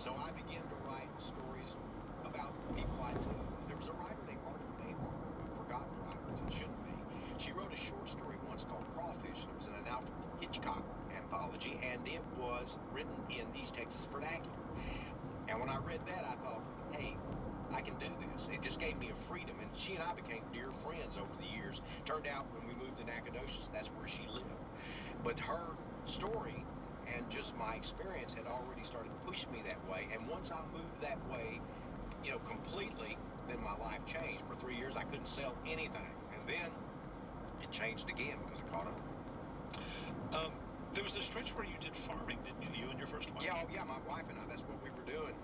So I began to write stories about people I knew. There was a writer named Martha Mayhart, a forgotten writer that shouldn't be. She wrote a short story once called Crawfish, and it was in an Alfred Hitchcock anthology, and it was written in East Texas vernacular. And when I read that, I thought, hey, I can do this. It just gave me a freedom, and she and I became dear friends over the years. Turned out when we moved to Nacogdoches, that's where she lived. But her story and just my experience had already started to push me that way. And once I moved that way, completely, then my life changed. For 3 years, I couldn't sell anything. And then it changed again because I caught on. There was a stretch where you did farming, didn't you? You and your first wife? Yeah, my wife and I, that's what we were doing.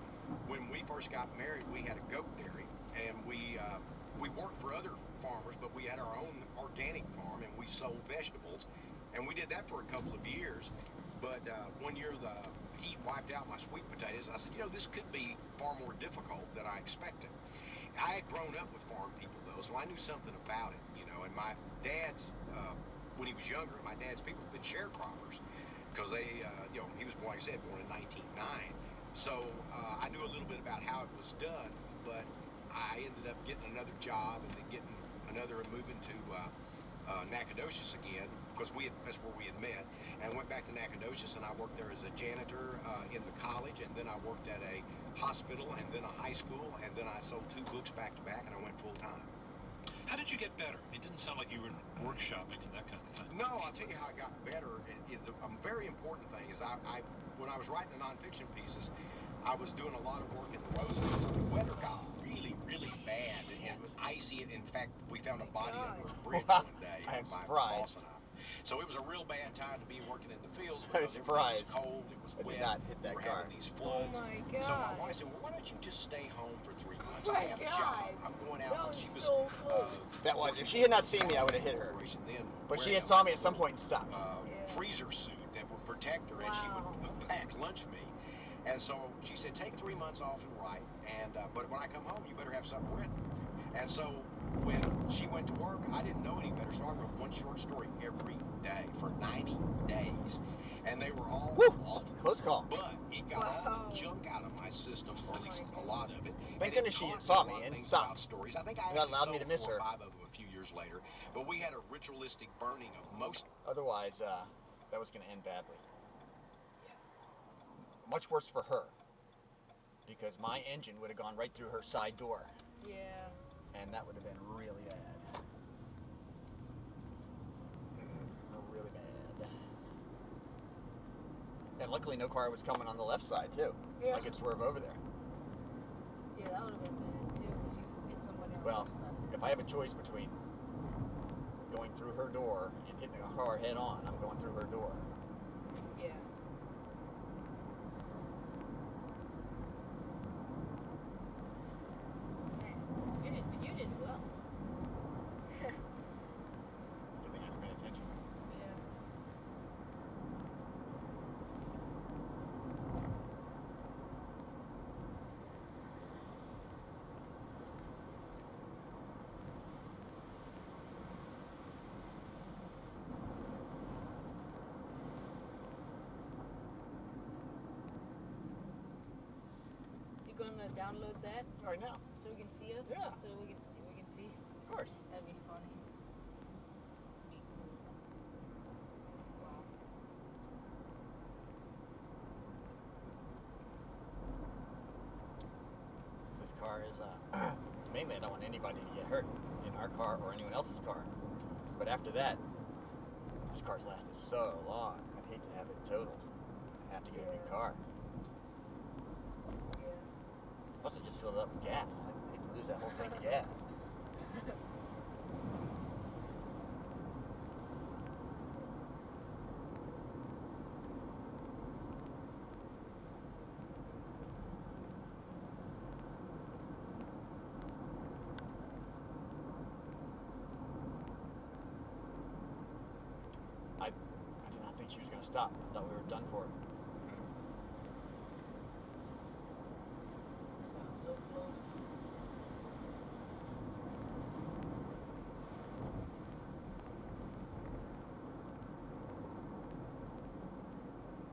When we first got married, we had a goat dairy, and we worked for other farmers, but we had our own organic farm, and we sold vegetables. And we did that for a couple of years. But one year the heat wiped out my sweet potatoes, and I said, this could be far more difficult than I expected. I had grown up with farm people, though, so I knew something about it, and my dad's, when he was younger, my dad's people had been sharecroppers because they, he was, like I said, born in 1909. So I knew a little bit about how it was done, but I ended up getting another job and then getting another, moving to Nacogdoches again, because that's where we had met, and went back to Nacogdoches, and I worked there as a janitor in the college, and then I worked at a hospital, and then a high school, and then I sold 2 books back to back, and I went full time. How did you get better? It didn't sound like you were workshopping and that kind of thing. No, I'll tell you how I got better. A very important thing is when I was writing the nonfiction pieces, I was doing a lot of work in the Rosefields. The weather got really, really bad, and it was icy. In fact, we found a body under a bridge one day. I'm my surprised. boss and I. So it was a real bad time to be working in the fields because everything was cold, it was wet, not hit that we were car. having these floods. Oh my God. So my wife said, well, why don't you just stay home for 3 months? Oh I my have a God. job. I'm going out. That was She was so close. That was, if she had not seen me, I would have hit her. But she had saw me at some point and stopped. Freezer suit that would protect her, and she would pack lunch me. And so she said, take 3 months off and write, and but when I come home, you better have something written. And so when she went to work, I didn't know any better, so I wrote 1 short story every day for 90 days. And they were all awful. Close call. But it got all the junk out of my system, or at least a lot of it. Thank goodness she saw me and stopped. Stories. I think I That actually allowed me to sold miss 4 her. or 5 of them a few years later. But we had a ritualistic burning of most. Otherwise, that was going to end badly. Much worse for her, because my engine would have gone right through her side door. Yeah. And that would have been really bad. Really bad. And luckily no car was coming on the left side too. Yeah. I could swerve over there. Yeah, that would have been bad too if you hit somebody on the Well, left side. if I have a choice between going through her door and hitting a car head on, I'm going through her door. Yeah. Man, you did well. Good thing I was paying attention. Yeah. You gonna download that Right now. so we can see us? Yeah. So we can see. Of course. That'd be funny. Be cool. Wow. This car is, mainly I don't want anybody to get hurt in our car or anyone else's car. But after that, this car's lasted so long, I'd hate to have it totaled and have to get a new car. Yeah. Plus, I just filled it up with gas. I'd hate to lose that whole tank of gas. I did not think she was going to stop. I thought we were done for.